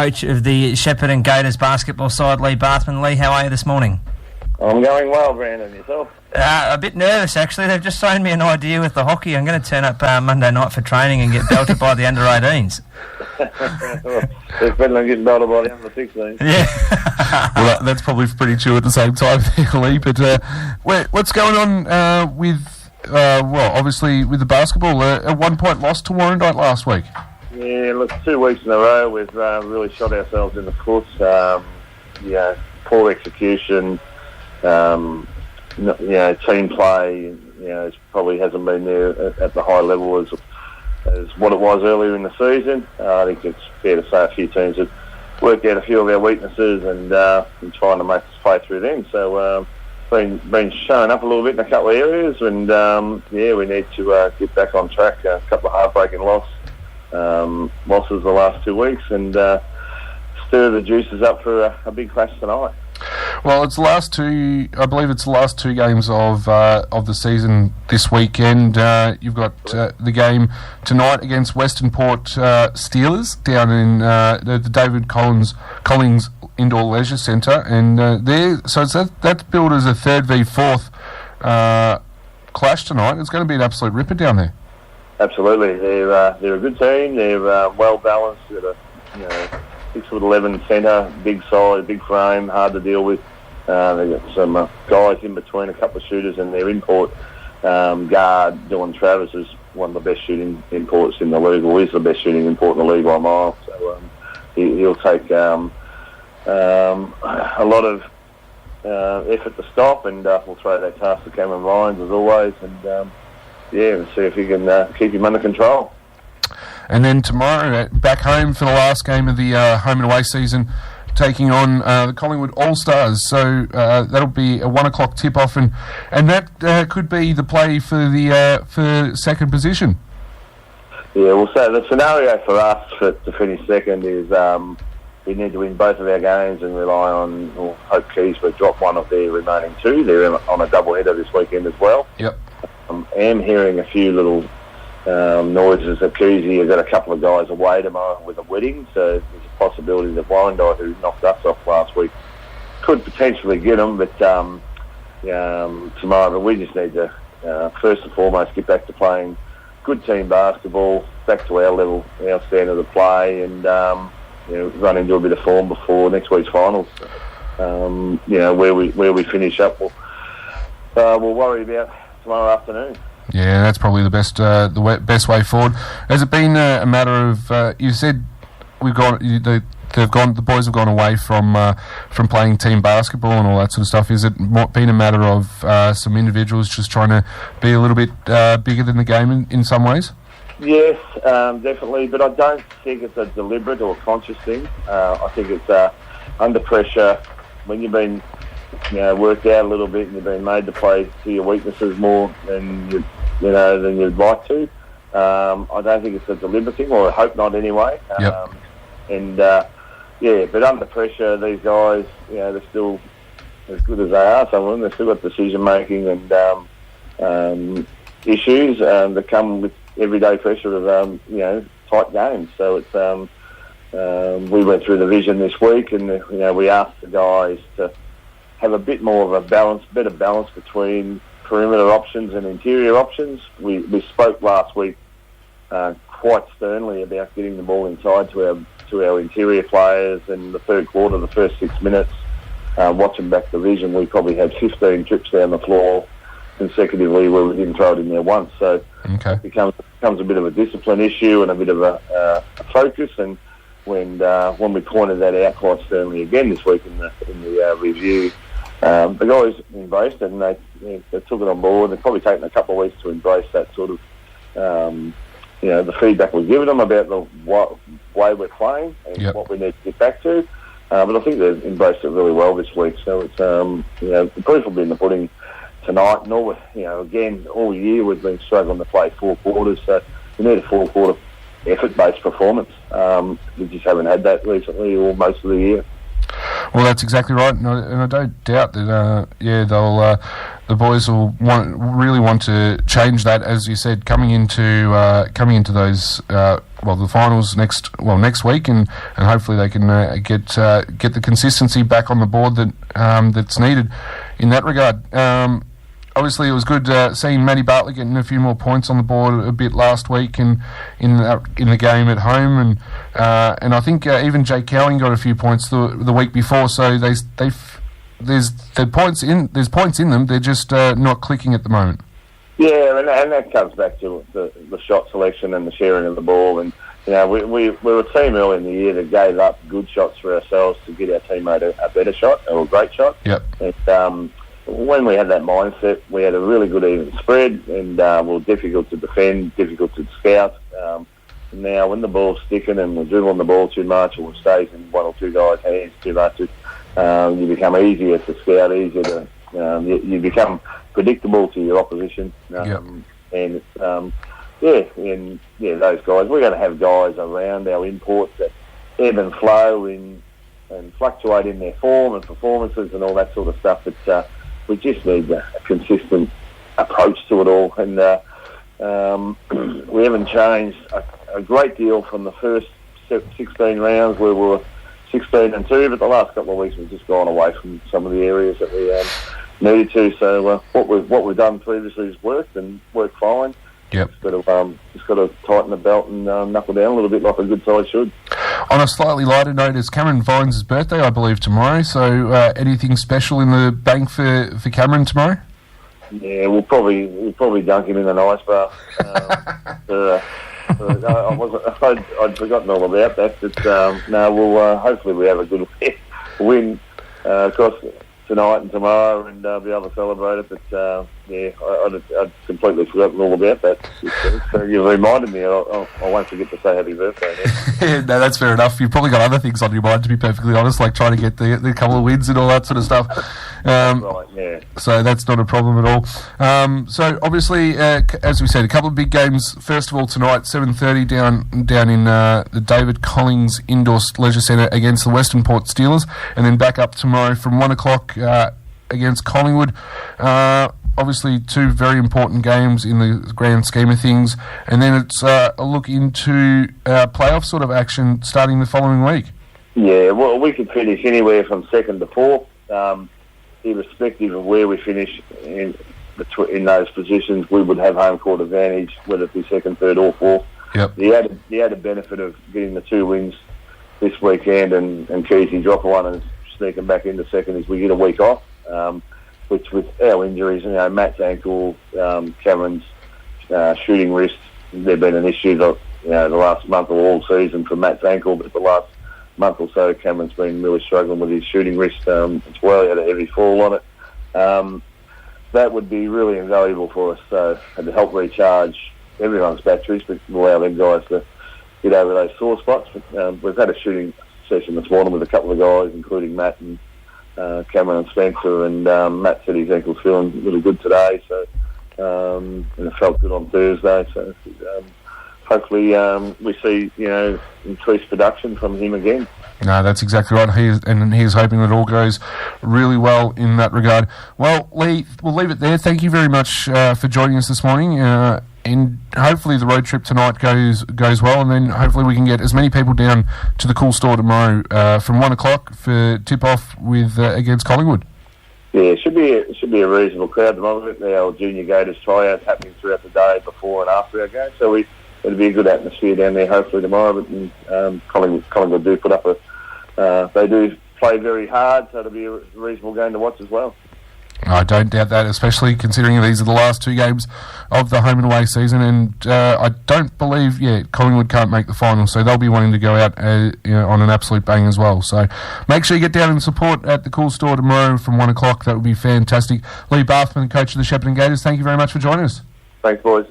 Coach of the Shepparton Gators basketball side, Lee Bathman. Lee, how are you this morning? I'm going well, Brandon. Yourself? A bit nervous, actually. They've just thrown me an idea with the hockey. I'm going to turn up Monday night for training and get belted by the under-18s. It's better than getting belted by the under-16s. Yeah. Well, that's probably pretty true at the same time, Lee. But what's going on with, obviously with the basketball? A 1 point loss to Warrandyte last week. Yeah, look, 2 weeks in a row we've really shot ourselves in the foot. Poor execution. Team play. It probably hasn't been there at the high level as what it was earlier in the season. I think it's fair to say a few teams have worked out a few of our weaknesses and been trying to make us play through them. So been showing up a little bit in a couple of areas, and we need to get back on track. A couple of heartbreaking losses the last 2 weeks, and stir the juices up for a big clash tonight. Well, it's the last two. I believe it's the last 2 games of the season this weekend. You've got the game tonight against Western Port Steelers down in the David Collins Indoor Leisure Centre, and so it's that's billed as a 3rd v 4th clash tonight. It's going to be an absolute ripper down there. Absolutely, they're a good team. They're well balanced. They've got a 6'11" centre, big size, big frame, hard to deal with. They've got some guys in between, a couple of shooters, and their import guard, Dylan Travis, is one of the best shooting imports in the league, or is the best shooting import in the league by a mile. So he'll take a lot of effort to stop, and we'll throw that task to Cameron Vines as always, and see if he can keep him under control. And then tomorrow, back home for the last game of the home and away season, taking on the Collingwood All-Stars. So that'll be a 1 o'clock tip-off, and that could be the play for the for second position. Yeah, well, so the scenario for us to finish second is we need to win both of our games and rely on, or hope Keys will drop one of their remaining 2. They're on a double-header this weekend as well. Yep. I am hearing a few little noises that Keysy has got a couple of guys away tomorrow with a wedding, so there's a possibility that Warrandyte, who knocked us off last week, could potentially get them, but tomorrow. But we just need to first and foremost get back to playing good team basketball, back to our level, our standard of play, and run into a bit of form before next week's finals. Where we finish up, we'll worry about tomorrow afternoon. Yeah, that's probably the best way forward. Has it been a matter of you said the boys have gone away from playing team basketball and all that sort of stuff? Is it been a matter of some individuals just trying to be a little bit bigger than the game in some ways? Yes, definitely, but I don't think it's a deliberate or conscious thing. I think it's under pressure when you've been worked out a little bit and you've been made to play to your weaknesses more than you'd like to. I don't think it's a deliberate thing, or I hope not anyway. Yep. But under pressure, these guys, they're still as good as they are. Some of them, they've still got decision making and issues that come with everyday pressure of tight games. So it's we went through the vision this week, and we asked the guys to have a bit more of a better balance between perimeter options and interior options. We spoke last week quite sternly about getting the ball inside to our interior players, and the third quarter, the first 6 minutes, watching back the vision, we probably had 15 trips down the floor consecutively where we didn't throw it in there once. So it becomes a bit of a discipline issue and a bit of a focus. And when we pointed that out quite sternly again this week in the review, the guys embraced it, and they took it on board. They've probably taken a couple of weeks to embrace that sort of, the feedback we've given them about the way we're playing and what we need to get back to. But I think they've embraced it really well this week. So it's, the proof will be in the pudding tonight. And again, all year we've been struggling to play 4 quarters. So we need a 4-quarter effort-based performance. We just haven't had that recently or most of the year. Well, that's exactly right, and I don't doubt that. They'll the boys will really want to change that, as you said, coming into those the finals next week, and hopefully they can get the consistency back on the board that's needed in that regard. Obviously, it was good seeing Matty Bartlett getting a few more points on the board a bit last week in the game at home, and I think even Jake Cowing got a few points the week before. So there's points in them. They're just not clicking at the moment. Yeah, and that comes back to the shot selection and the sharing of the ball. And we were a team early in the year that gave up good shots for ourselves to get our teammate a better shot or a great shot. Yep. And, when we had that mindset, we had a really good even spread, and we were difficult to defend, difficult to scout. Now, when the ball's sticking and we're dribbling the ball too much, or it stays in one or two guys' hands too much, you become easier to scout, easier to you become predictable to your opposition. Yep. And those guys, we're going to have guys around our imports that ebb and flow and fluctuate in their form and performances and all that sort of stuff. But we just need a consistent approach to it all, and we haven't changed a great deal from the first 16 rounds where we were 16-2, but the last couple of weeks we've just gone away from some of the areas that we needed to. So what we've done previously has worked and worked fine. Yep. Just got to tighten the belt and knuckle down a little bit like a good side should. On a slightly lighter note, it's Cameron Vines' birthday, I believe, tomorrow. So anything special in the bank for Cameron tomorrow? Yeah, we'll probably dunk him in an ice bath. I'd forgotten all about that. But we'll hopefully we have a good win across tonight and tomorrow, and be able to celebrate it. But I'd completely forgotten all about that. So you reminded me. I won't forget to say happy birthday. No, that's fair enough. You've probably got other things on your mind, to be perfectly honest, like trying to get the couple of wins and all that sort of stuff. Right, yeah. So that's not a problem at all. So obviously, as we said, a couple of big games. First of all, tonight, 7:30 down in the David Collins Indoor Leisure Centre against the Western Port Steelers, and then back up tomorrow from 1 o'clock against Collingwood. Obviously, two very important games in the grand scheme of things, and then it's a look into playoff sort of action starting the following week. Yeah, well, we could finish anywhere from second to fourth, irrespective of where we finish in those positions. We would have home court advantage, whether it be second, third, or fourth. Yep. The added benefit of getting the 2 wins this weekend and Keezy drop one and sneaking back into second is we get a week off. Which with our injuries, Matt's ankle, Cameron's shooting wrist, they've been an issue the last month or all season for Matt's ankle, but the last month or so Cameron's been really struggling with his shooting wrist as well. He had a heavy fall on it. That would be really invaluable for us, so to help recharge everyone's batteries, but allow them guys to get over those sore spots. We've had a shooting session this morning with a couple of guys, including Matt and Cameron and Spencer, and Matt said his ankle's feeling really good today, so and it felt good on Thursday. So hopefully we see increased production from him again. No, that's exactly right. He's hoping that all goes really well in that regard. Well, Lee, we'll leave it there. Thank you very much for joining us this morning. And hopefully the road trip tonight goes well, and then hopefully we can get as many people down to the Coolstore tomorrow from 1 o'clock for tip-off with against Collingwood. Yeah, it should be a reasonable crowd at the moment. Our junior Gators tryouts happening throughout the day before and after our game, so it'll be a good atmosphere down there hopefully tomorrow. But Collingwood do put up they do play very hard, so it'll be a reasonable game to watch as well. I don't doubt that, especially considering these are the last 2 games of the home and away season, and I don't believe, Collingwood can't make the final, so they'll be wanting to go out on an absolute bang as well. So make sure you get down and support at the Coolstore tomorrow from 1 o'clock. That would be fantastic. Lee Barthman, coach of the Shepparton Gators, thank you very much for joining us. Thanks, boys.